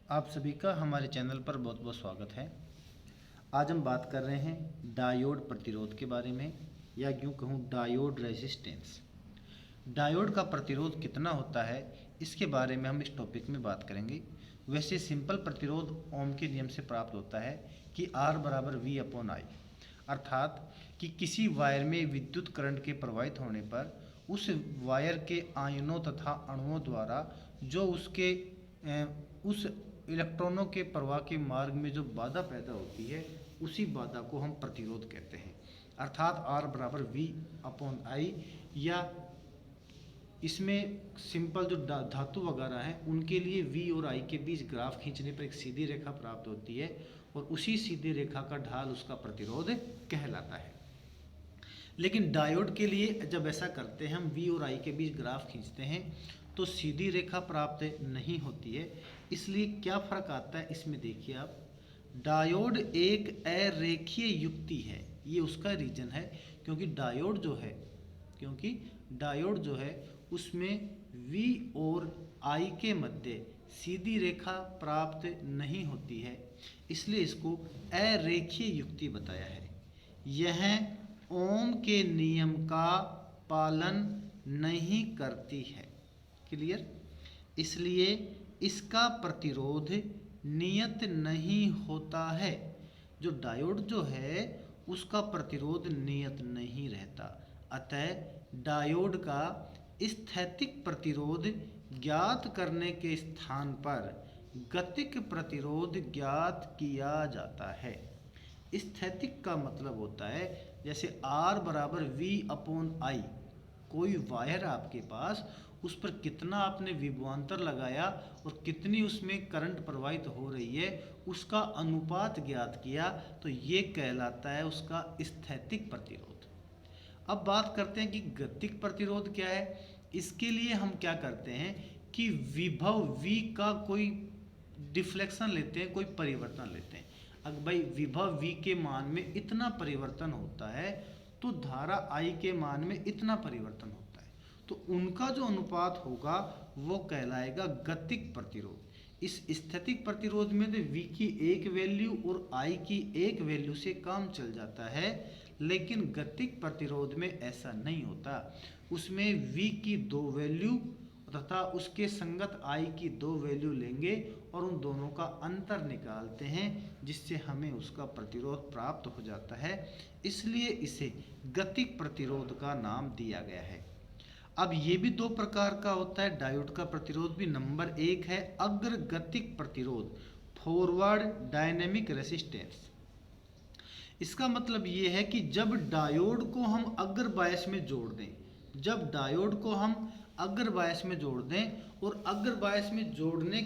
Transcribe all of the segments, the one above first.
आप सभी का हमारे चैनल पर बहुत बहुत स्वागत है। आज हम बात कर रहे हैं डायोड प्रतिरोध के बारे में, या यूँ कहूँ डायोड रेजिस्टेंस। डायोड का प्रतिरोध कितना होता है, इसके बारे में हम इस टॉपिक में बात करेंगे। वैसे सिंपल प्रतिरोध ओम के नियम से प्राप्त होता है कि R बराबर V अपॉन I, अर्थात कि किसी वायर में विद्युत करंट के प्रवाहित होने पर उस वायर के आयनों तथा अणुओं द्वारा जो उस इलेक्ट्रॉनों के प्रवाह के मार्ग में जो बाधा पैदा होती है, उसी बाधा को हम प्रतिरोध कहते हैं। अर्थात R बराबर V अपॉन I, या इसमें सिंपल जो धातु वगैरह हैं उनके लिए V और I के बीच ग्राफ खींचने पर एक सीधी रेखा प्राप्त होती है, और उसी सीधी रेखा का ढाल उसका प्रतिरोध कहलाता है। लेकिन डायोड के लिए जब ऐसा करते हैं, हम V और I के बीच ग्राफ खींचते हैं तो सीधी रेखा प्राप्त नहीं होती है। इसलिए क्या फर्क आता है इसमें देखिए आप, डायोड एक अरेखीय युक्ति है, ये उसका रीजन है। क्योंकि डायोड जो है उसमें V और I के मध्य सीधी रेखा प्राप्त नहीं होती है, इसलिए इसको अरेखीय युक्ति बताया है। यह ओम के नियम का पालन नहीं करती है। क्लियर? इसलिए इसका प्रतिरोध नियत नहीं होता है। जो डायोड जो है उसका प्रतिरोध नियत नहीं रहता। अतः डायोड का स्थैतिक प्रतिरोध ज्ञात करने के स्थान पर गतिक प्रतिरोध ज्ञात किया जाता है। स्थैतिक का मतलब होता है जैसे R बराबर V अपॉन I, कोई वायर आपके पास, उस पर कितना आपने विभवांतर लगाया और कितनी उसमें करंट प्रवाहित हो रही है, उसका अनुपात ज्ञात किया, तो ये कहलाता है उसका स्थैतिक प्रतिरोध। अब बात करते हैं कि गतिक प्रतिरोध क्या है। इसके लिए हम क्या करते हैं कि विभव V का कोई डिफ्लेक्शन लेते हैं, कोई परिवर्तन लेते हैं। अगर भाई विभव V के मान में इतना परिवर्तन होता है तो धारा I के मान में इतना परिवर्तन होता है, तो उनका जो अनुपात होगा वो कहलाएगा गतिक प्रतिरोध। इस स्थैतिक प्रतिरोध में तो V की एक वैल्यू और I की एक वैल्यू से काम चल जाता है, लेकिन गतिक प्रतिरोध में ऐसा नहीं होता। उसमें V की दो वैल्यू तथा उसके संगत I की दो वैल्यू लेंगे और उन दोनों का अंतर निकालते हैं, जिससे हमें उसका प्रतिरोध प्राप्त हो जाता है। इसलिए इसे गतिक प्रतिरोध का नाम दिया गया है। अब ये भी दो प्रकार का होता है डायोड का प्रतिरोध भी। नंबर एक है अग्रगतिक प्रतिरोध, फॉरवर्ड डायनेमिक रेसिस्टेंस। इसका मतलब ये है कि जब डायोड को हम अग्र बायस में जोड़ दें, और अग्र बायस में जोड़ने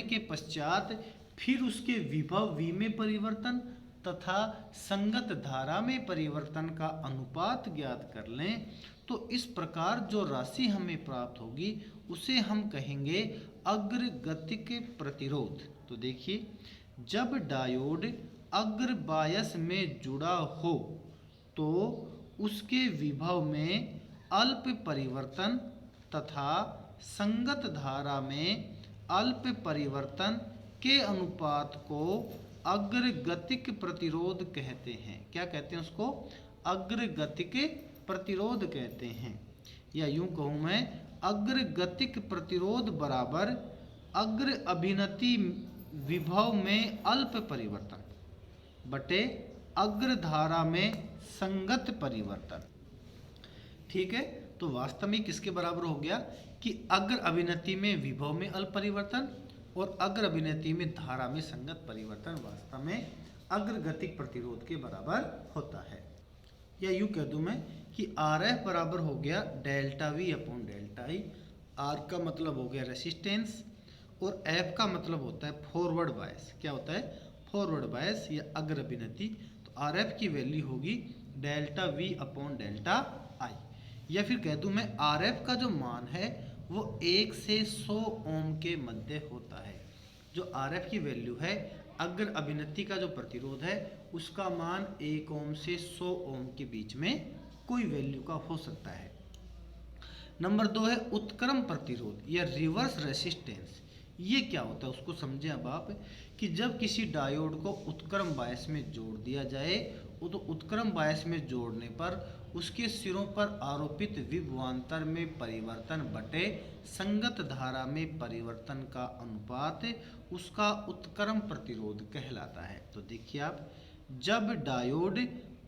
के पश्चात फिर उसके विभव V में परिवर्तन तथा संगत धारा में परिवर्तन का अनुपात ज्ञात कर लें, तो इस प्रकार जो राशि हमें प्राप्त होगी उसे हम कहेंगे अग्रगतिक प्रतिरोध। तो देखिए, जब डायोड अग्र बायस में जुड़ा हो तो उसके विभव में अल्प परिवर्तन तथा संगत धारा में अल्प परिवर्तन के अनुपात को अग्रगतिक प्रतिरोध कहते हैं। क्या कहते हैं उसको? अग्रगतिक प्रतिरोध कहते हैं। या यूं कहूं मैं, अग्रगतिक प्रतिरोध बराबर अग्र अभिनति विभव में अल्प परिवर्तन बटे अग्र धारा में संगत परिवर्तन। ठीक है, तो वास्तव में किसके बराबर हो गया कि अग्र अभिनति में विभव में अल्प परिवर्तन और अग्र अभिनति में धारा में संगत परिवर्तन वास्तव में अग्रगतिक प्रतिरोध के बराबर होता है। या यूं कह दूं मैं कि RF बराबर हो गया delta V upon delta I। R का मतलब हो गया रेसिस्टेंस और F का मतलब होता है फॉरवर्ड बायस। क्या होता है? फॉरवर्ड बायस या अग्र अभिनति। तो RF की वैल्यू होगी delta V upon delta I। या फिर कह दूं मैं RF का जो मान है वो 1 से 100 ओम के मध्य होता है। जो RF की वैल्यू है, अग्र अभिनति का जो प्रतिरोध है उसका मान 1 ओम से 100 ओम के बीच में कोई वैल्यू का हो सकता है। नंबर 2 है उत्क्रम प्रतिरोध या रिवर्स रेसिस्टेंस। ये क्या होता है उसको समझें अब आप, कि जब किसी डायोड को उत्क्रम बायस में जोड़ दिया जाए, तो उत्क्रम बायस में जोड़ने पर उसके सिरों पर आरोपित विभवांतर में परिवर्तन बटे संगत धारा में परिवर्तन का अनुपात उसका उत्क्रम प्रतिरोध कहलाता है। तो देखिए आप, जब डायोड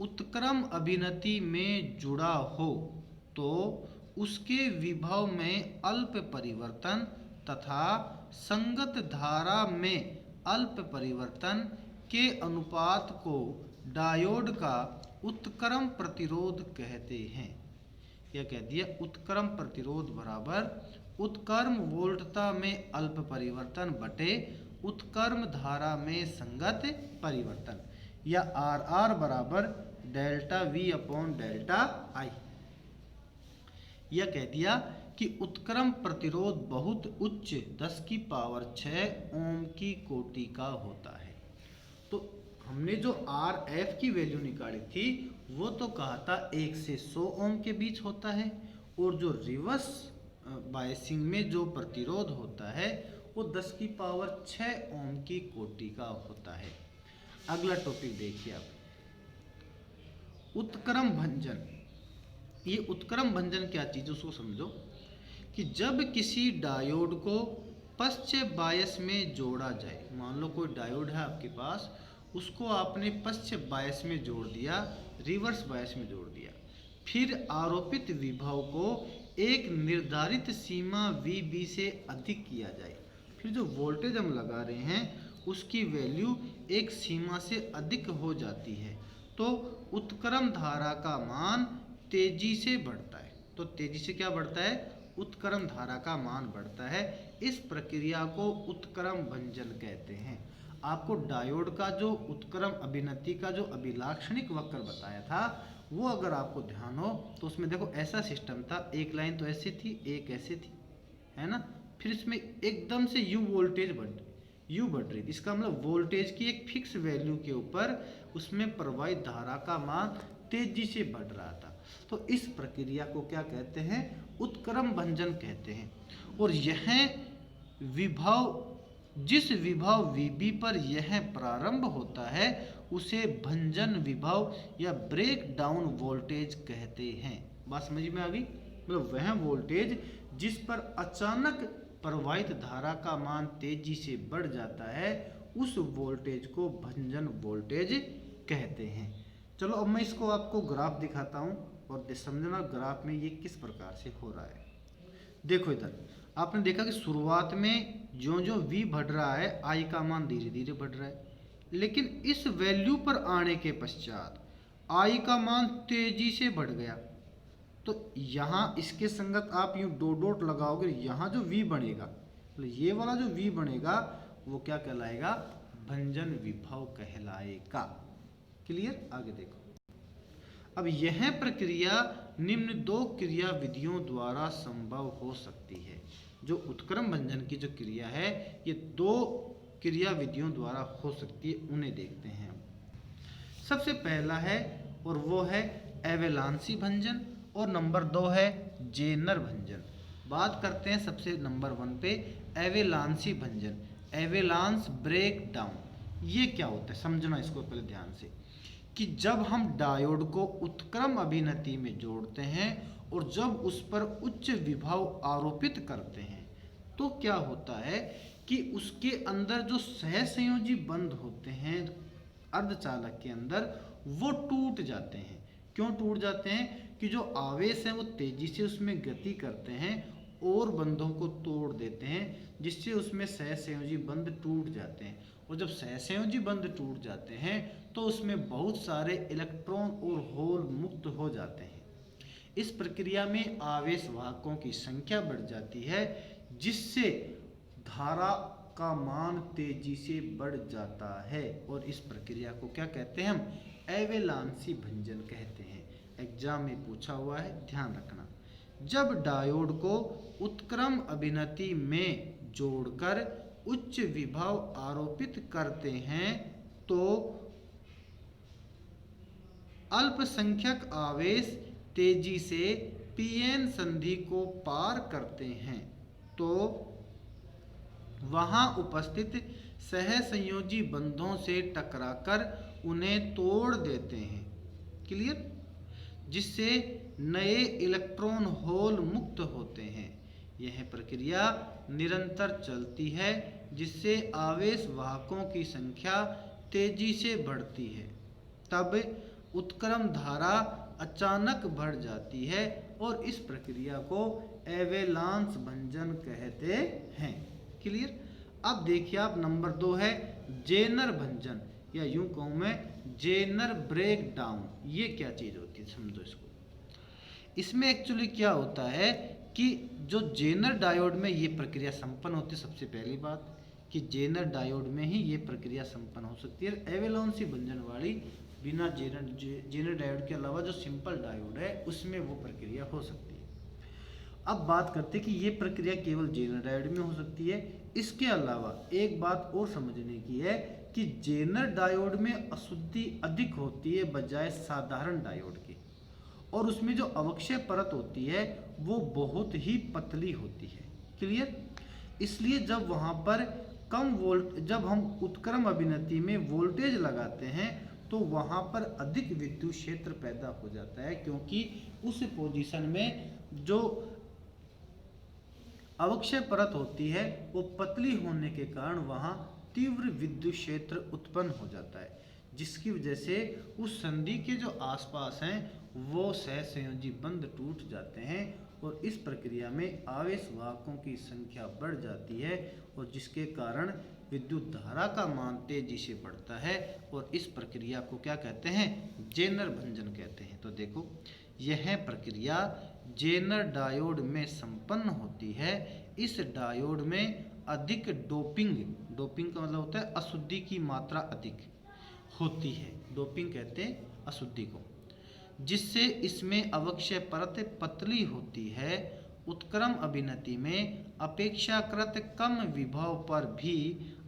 उत्क्रम अभिनति में जुड़ा हो तो उसके विभव में अल्प परिवर्तन तथा संगत धारा में अल्प परिवर्तन के अनुपात को डायोड का उत्क्रम प्रतिरोध कहते हैं। क्या कह दिया, उत्क्रम प्रतिरोध बराबर उत्क्रम वोल्टता में अल्प परिवर्तन बटे उत्क्रम धारा में संगत परिवर्तन, या आर आर बराबर डेल्टा वी अपॉन डेल्टा आई। यह कह दिया कि उत्क्रम प्रतिरोध बहुत उच्च 10 की पावर 6 ओम की कोटि का होता है। तो हमने जो आर एफ की वैल्यू निकाली थी वो तो कहा था 1 से 100 ओम के बीच होता है, और जो रिवर्स बायसिंग में जो प्रतिरोध होता है वो 10 की पावर 6 ओम की कोटि का होता है। अगला टॉपिक देखिए आप, उत्क्रम भंजन। ये उत्क्रम भंजन क्या चीज़ उसको समझो, कि जब किसी डायोड को पश्च बायस में जोड़ा जाए, मान लो कोई डायोड है आपके पास, उसको आपने पश्च बायस में जोड़ दिया, रिवर्स बायस में जोड़ दिया, फिर आरोपित विभव को एक निर्धारित सीमा VB से अधिक किया जाए, फिर जो वोल्टेज हम लगा रहे हैं उसकी वैल्यू एक सीमा से अधिक हो जाती है, तो उत्क्रम धारा का मान तेजी से बढ़ता है। तो तेजी से क्या बढ़ता है, उत्क्रम धारा का मान बढ़ता है। इस प्रक्रिया को उत्क्रम भंजन कहते हैं। आपको डायोड का जो उत्क्रम अभिनति का जो अभिलाक्षणिक वक्र बताया था वो अगर आपको ध्यान हो तो उसमें देखो ऐसा सिस्टम था, एक लाइन तो ऐसी थी, एक ऐसी थी, है ना, फिर इसमें एकदम से यू बढ़ रही थी। इसका मतलब वोल्टेज की एक फिक्स वैल्यू के ऊपर उसमें प्रवाहित धारा का मान तेजी से बढ़ रहा था। तो इस प्रक्रिया को क्या कहते हैं, उत्क्रम भंजन कहते हैं। और यह विभव, जिस विभव VB पर यह प्रारंभ होता है उसे भंजन विभव या ब्रेक डाउन वोल्टेज कहते हैं। बात समझ में आ गई, मतलब वह वोल्टेज जिस पर अचानक प्रवाहित धारा का मान तेजी से बढ़ जाता है उस वोल्टेज को भंजन वोल्टेज कहते हैं। चलो अब मैं इसको आपको ग्राफ दिखाता हूँ और समझना ग्राफ में ये किस प्रकार से हो रहा है। देखो इधर आपने देखा कि शुरुआत में जो जो V बढ़ रहा है I का मान धीरे धीरे बढ़ रहा है, लेकिन इस वैल्यू पर आने के पश्चात I का मान तेजी से बढ़ गया। तो यहाँ इसके संगत आप यूँ डॉट डॉट लगाओगे, यहाँ जो V बनेगा, तो ये वाला जो V बनेगा वो क्या कहलाएगा, भंजन विभव कहलाएगा। क्लियर, आगे देखो। अब यह प्रक्रिया निम्न दो क्रिया विधियों द्वारा संभव हो सकती है। जो उत्क्रम भंजन की जो क्रिया है ये दो क्रिया विधियों द्वारा हो सकती है, उन्हें देखते हैं। सबसे पहला है और वो है एवेलांसी भंजन, और नंबर 2 है जेनर भंजन। बात करते हैं सबसे नंबर 1 पे, एवेलांसी भंजन, एवेलांस ब्रेक डाउन। ये क्या होता है समझना इसको पहले ध्यान से, कि जब हम डायोड को उत्क्रम अभिनति में जोड़ते हैं और जब उस पर उच्च विभव आरोपित करते हैं तो क्या होता है कि उसके अंदर जो सहसंयोजी बंध होते हैं अर्धचालक के अंदर वो टूट जाते हैं। क्यों टूट जाते हैं, कि जो आवेश है वो तेजी से उसमें गति करते हैं और बंधों को तोड़ देते हैं, जिससे उसमें सहसंयोजी बंध टूट जाते हैं। और जब सहसंयोजी बंध टूट जाते हैं तो उसमें बहुत सारे इलेक्ट्रॉन और होल मुक्त हो जाते हैं। इस प्रक्रिया में आवेश वाहकों की संख्या बढ़ जाती है, जिससे धारा का मान तेजी से बढ़ जाता है, और इस प्रक्रिया को क्या कहते हैं, हम एवेलांसी भंजन कहते हैं। एग्जाम में पूछा हुआ है, ध्यान रखना। जब डायोड को उत्क्रम अभिनति में जोड़कर उच्च विभव आरोपित करते हैं तो अल्पसंख्यक आवेश तेजी से पीएन संधि को पार करते हैं तो वहां उपस्थित सहसंयोजी बंधों से टकराकर उन्हें तोड़ देते हैं। क्लियर? जिससे नए इलेक्ट्रॉन होल मुक्त होते हैं। यह प्रक्रिया निरंतर चलती है जिससे आवेश वाहकों की संख्या तेजी से बढ़ती है। तब उत्क्रम धारा अचानक बढ़ जाती है और इस प्रक्रिया को एवेलांस भंजन कहते हैं। क्लियर? अब देखिए आप नंबर 2 है जेनर भंजन, या यूं कहूं मैं जेनर ब्रेक डाउन। ये क्या चीज होती है समझो इसको। इसमें एक्चुअली क्या होता है कि जो जेनर डायोड में ये प्रक्रिया संपन्न होती है, सबसे पहली बात कि जेनर डायोड में ही ये प्रक्रिया संपन्न हो सकती है। एवेलांसी भंजन वाली बिना जेनर डायोड के अलावा जो सिंपल डायोड है उसमें वो प्रक्रिया हो सकती है। अब बात करते हैं कि ये प्रक्रिया केवल जेनर डायोड में हो सकती है। इसके अलावा एक बात और समझने की है कि जेनर डायोड में अशुद्धि अधिक होती है बजाय साधारण डायोड के, और उसमें जो अवक्षय परत होती है वो बहुत ही पतली होती है। क्लियर? इसलिए जब वहां पर जब हम उत्क्रम अभिनति में वोल्टेज लगाते हैं तो वहां पर अधिक विद्युत क्षेत्र पैदा हो जाता है, क्योंकि उस पोजीशन में जो अवक्षय परत होती है वो पतली होने के कारण वहां तीव्र विद्युत क्षेत्र उत्पन्न हो जाता है, जिसकी वजह से उस संधि के जो आसपास हैं वो सहसंयोजी बंध टूट जाते हैं और इस प्रक्रिया में आवेश वाहकों की संख्या बढ़ जाती है और जिसके कारण विद्युत धारा का मान तेजी से बढ़ता है और इस प्रक्रिया को क्या कहते हैं? जेनर भंजन कहते हैं। तो देखो यह प्रक्रिया जेनर डायोड में संपन्न होती है। इस डायोड में अधिक डोपिंग का मतलब होता है अशुद्धि की मात्रा अधिक होती है। डोपिंग कहते हैं अशुद्धि को, जिससे इसमें अवक्षय परत पतली होती है। उत्क्रम अभिनति में अपेक्षाकृत कम विभव पर भी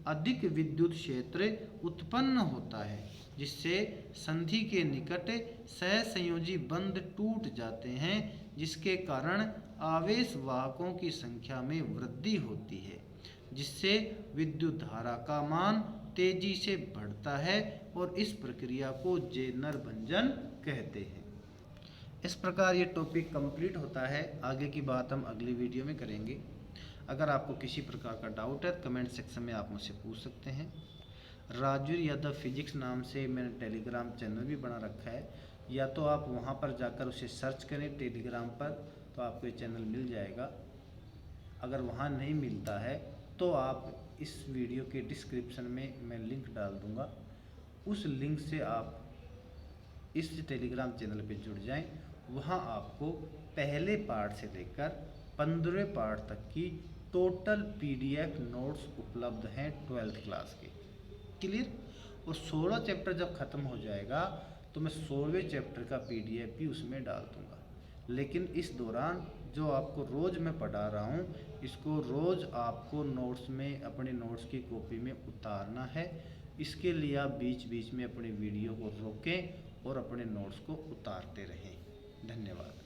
अधिक विद्युत क्षेत्र उत्पन्न होता है, जिससे संधि के निकट सहसंयोजी बंध टूट जाते हैं, जिसके कारण आवेश वाहकों की संख्या में वृद्धि होती है, जिससे विद्युत धारा का मान तेजी से बढ़ता है और इस प्रक्रिया को जेनर भंजन कहते हैं। इस प्रकार ये टॉपिक कंप्लीट होता है। आगे की बात हम अगली वीडियो में करेंगे। अगर आपको किसी प्रकार का डाउट है कमेंट सेक्शन में आप मुझसे पूछ सकते हैं। राजवीर यादव फिजिक्स नाम से मैंने टेलीग्राम चैनल भी बना रखा है, या तो आप वहाँ पर जाकर उसे सर्च करें टेलीग्राम पर तो आपको ये चैनल मिल जाएगा। अगर वहाँ नहीं मिलता है तो आप इस वीडियो के डिस्क्रिप्शन में मैं लिंक डाल दूँगा, उस लिंक से आप इस टेलीग्राम चैनल पे जुड़ जाएं। वहाँ आपको पहले पार्ट से लेकर 15वें पार्ट तक की टोटल PDF नोट्स उपलब्ध हैं 12th क्लास के। क्लियर? और 16 चैप्टर जब ख़त्म हो जाएगा तो मैं 16वें चैप्टर का PDF भी उसमें डाल दूँगा। लेकिन इस दौरान जो आपको रोज़ मैं पढ़ा रहा हूँ इसको रोज़ आपको नोट्स में अपने नोट्स की कॉपी में उतारना है। इसके लिए आप बीच बीच में अपने वीडियो को रोकें और अपने नोट्स को उतारते रहें। धन्यवाद।